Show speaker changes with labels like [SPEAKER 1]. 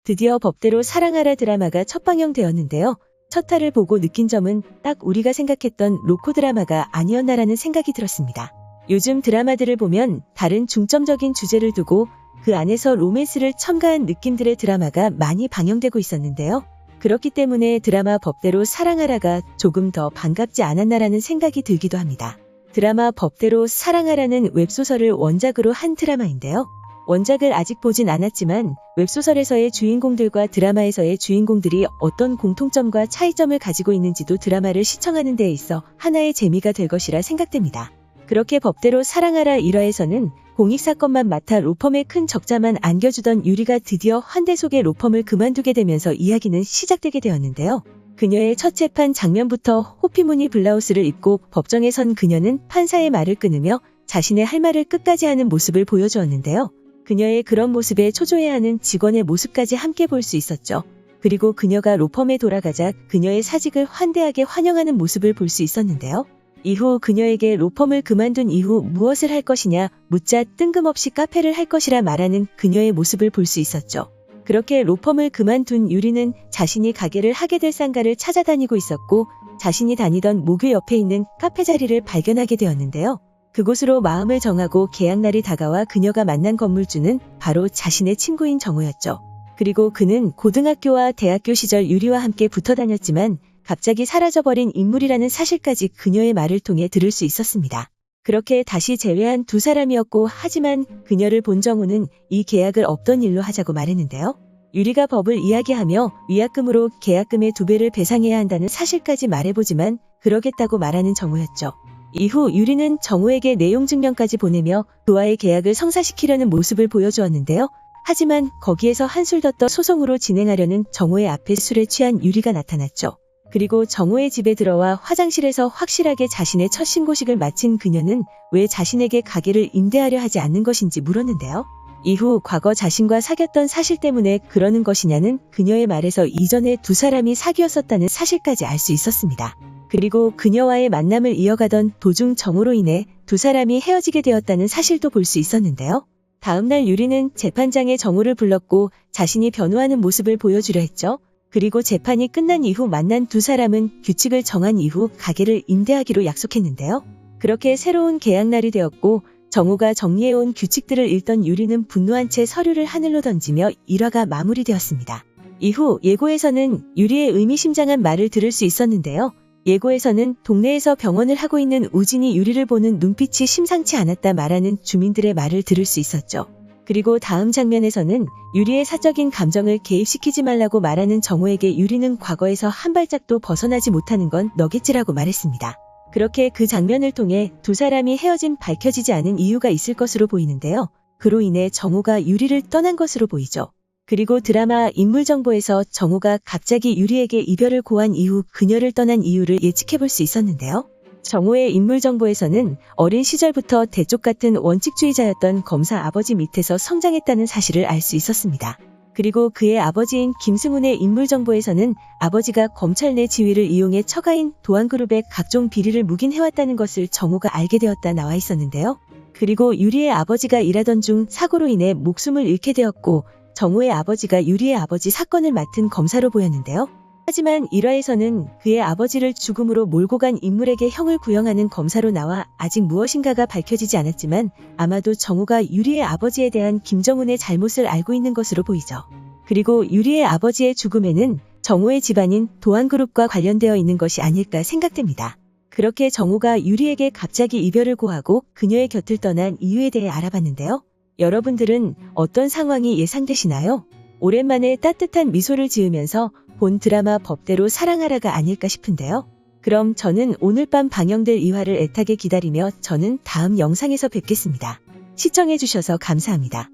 [SPEAKER 1] 드디어 법대로 사랑하라 드라마가 첫 방영되었는데요. 첫 화를 보고 느낀 점은 딱 우리가 생각했던 로코 드라마가 아니었나라는 생각이 들었습니다. 요즘 드라마들을 보면 다른 중점적인 주제를 두고 그 안에서 로맨스를 첨가한 느낌들의 드라마가 많이 방영되고 있었는데요. 그렇기 때문에 드라마 법대로 사랑하라가 조금 더 반갑지 않았나라는 생각이 들기도 합니다. 드라마 법대로 사랑하라는 웹소설을 원작으로 한 드라마인데요. 원작을 아직 보진 않았지만 웹소설에서의 주인공들과 드라마에서의 주인공들이 어떤 공통점과 차이점을 가지고 있는지도 드라마를 시청하는 데에 있어 하나의 재미가 될 것이라 생각됩니다. 그렇게 법대로 사랑하라 1화에서는 공익사건만 맡아 로펌에 큰 적자만 안겨주던 유리가 드디어 환대 속의 로펌을 그만두게 되면서 이야기는 시작되게 되었는데요. 그녀의 첫 재판 장면부터 호피무늬 블라우스를 입고 법정에 선 그녀는 판사의 말을 끊으며 자신의 할 말을 끝까지 하는 모습을 보여주었는데요. 그녀의 그런 모습에 초조해하는 직원의 모습까지 함께 볼 수 있었죠. 그리고 그녀가 로펌에 돌아가자 그녀의 사직을 환대하게 환영하는 모습을 볼 수 있었는데요. 이후 그녀에게 로펌을 그만둔 이후 무엇을 할 것이냐 묻자 뜬금없이 카페를 할 것이라 말하는 그녀의 모습을 볼 수 있었죠. 그렇게 로펌을 그만둔 유리는 자신이 가게를 하게 될 상가를 찾아다니고 있었고 자신이 다니던 모교 옆에 있는 카페 자리를 발견하게 되었는데요. 그곳으로 마음을 정하고 계약날이 다가와 그녀가 만난 건물주는 바로 자신의 친구인 정우였죠. 그리고 그는 고등학교와 대학교 시절 유리와 함께 붙어 다녔지만 갑자기 사라져버린 인물이라는 사실까지 그녀의 말을 통해 들을 수 있었습니다. 그렇게 다시 재회한 두 사람이었고 하지만 그녀를 본 정우는 이 계약을 없던 일로 하자고 말했는데요. 유리가 법을 이야기하며 위약금으로 계약금의 2배를 배상해야 한다는 사실까지 말해보지만 그러겠다고 말하는 정우였죠. 이후 유리는 정우에게 내용 증명까지 보내며 그와의 계약을 성사시키려는 모습을 보여주었는데요. 하지만 거기에서 한술 더 떠 소송으로 진행하려는 정우의 앞에 술에 취한 유리가 나타났죠. 그리고 정우의 집에 들어와 화장실에서 확실하게 자신의 첫 신고식을 마친 그녀는 왜 자신에게 가게를 임대하려 하지 않는 것인지 물었는데요. 이후 과거 자신과 사귀었던 사실 때문에 그러는 것이냐는 그녀의 말에서 이전에 두 사람이 사귀었었다는 사실까지 알 수 있었습니다. 그리고 그녀와의 만남을 이어가던 도중 정우로 인해 두 사람이 헤어지게 되었다는 사실도 볼 수 있었는데요. 다음날 유리는 재판장에 정우를 불렀고 자신이 변호하는 모습을 보여주려 했죠. 그리고 재판이 끝난 이후 만난 두 사람은 규칙을 정한 이후 가게를 임대하기로 약속했는데요. 그렇게 새로운 계약날이 되었고 정우가 정리해온 규칙들을 읽던 유리는 분노한 채 서류를 하늘로 던지며 1화가 마무리되었습니다. 이후 예고에서는 유리의 의미심장한 말을 들을 수 있었는데요. 예고에서는 동네에서 병원을 하고 있는 우진이 유리를 보는 눈빛이 심상치 않았다 말하는 주민들의 말을 들을 수 있었죠. 그리고 다음 장면에서는 유리의 사적인 감정을 개입시키지 말라고 말하는 정우에게 유리는 과거에서 한 발짝도 벗어나지 못하는 건 너겠지라고 말했습니다. 그렇게 그 장면을 통해 두 사람이 헤어진 밝혀지지 않은 이유가 있을 것으로 보이는데요. 그로 인해 정우가 유리를 떠난 것으로 보이죠. 그리고 드라마 인물정보에서 정우가 갑자기 유리에게 이별을 고한 이후 그녀를 떠난 이유를 예측해볼 수 있었는데요. 정우의 인물정보에서는 어린 시절부터 대쪽 같은 원칙주의자였던 검사 아버지 밑에서 성장했다는 사실을 알 수 있었습니다. 그리고 그의 아버지인 김승훈의 인물정보에서는 아버지가 검찰 내 지위를 이용해 처가인 도안그룹의 각종 비리를 묵인해왔다는 것을 정우가 알게 되었다 나와 있었는데요. 그리고 유리의 아버지가 일하던 중 사고로 인해 목숨을 잃게 되었고 정우의 아버지가 유리의 아버지 사건을 맡은 검사로 보였는데요. 하지만 1화에서는 그의 아버지를 죽음으로 몰고 간 인물에게 형을 구형하는 검사로 나와 아직 무엇인가가 밝혀지지 않았지만 아마도 정우가 유리의 아버지에 대한 김정훈의 잘못을 알고 있는 것으로 보이죠. 그리고 유리의 아버지의 죽음에는 정우의 집안인 도안그룹과 관련되어 있는 것이 아닐까 생각됩니다. 그렇게 정우가 유리에게 갑자기 이별을 고하고 그녀의 곁을 떠난 이유에 대해 알아봤는데요. 여러분들은 어떤 상황이 예상되시나요? 오랜만에 따뜻한 미소를 지으면서 본 드라마 법대로 사랑하라가 아닐까 싶은데요. 그럼 저는 오늘 밤 방영될 2화를 애타게 기다리며 저는 다음 영상에서 뵙겠습니다. 시청해주셔서 감사합니다.